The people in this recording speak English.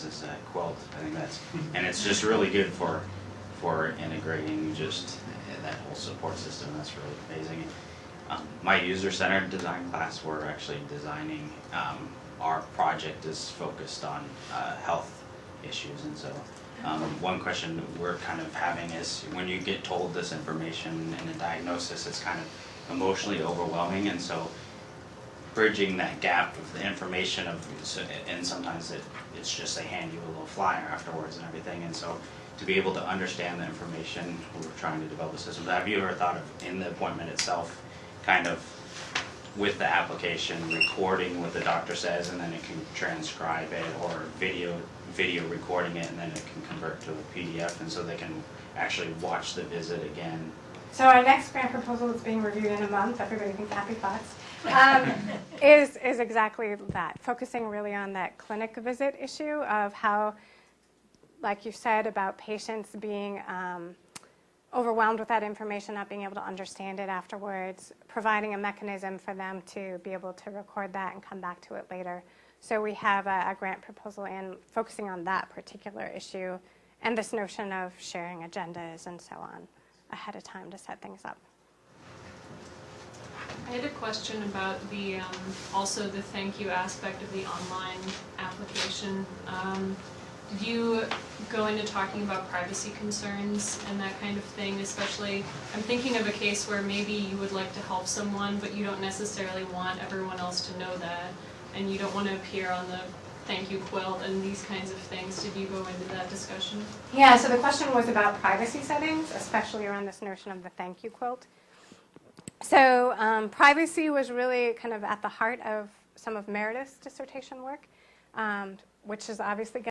this quilt. I think that's, and it's just really good for integrating just that whole support system. That's really amazing. My user-centered design class, we're actually designing, our project is focused on health issues, and so one question we're kind of having is when you get told this information in a diagnosis, it's kind of emotionally overwhelming, and so bridging that gap of the information and sometimes it's just they hand you a little flyer afterwards and everything, and so to be able to understand the information, we're trying to develop a system. Have you ever thought of, in the appointment itself, kind of with the application, recording what the doctor says and then it can transcribe it, or video recording it and then it can convert to a PDF, and so they can actually watch the visit again? So our next grant proposal that's being reviewed in a month, everybody thinks happy thoughts, is exactly that, focusing really on that clinic visit issue of how, like you said, about patients being overwhelmed with that information, not being able to understand it afterwards, providing a mechanism for them to be able to record that and come back to it later. So we have a grant proposal in focusing on that particular issue and this notion of sharing agendas and so on ahead of time to set things up. I had a question about the also the thank you aspect of the online application. Did you go into talking about privacy concerns and that kind of thing? Especially, I'm thinking of a case where maybe you would like to help someone, but you don't necessarily want everyone else to know that, and you don't want to appear on the thank you quilt and these kinds of things. Did you go into that discussion? Yeah, so the question was about privacy settings, especially around this notion of the thank you quilt. So privacy was really kind of at the heart of some of Meredith's dissertation work, which is obviously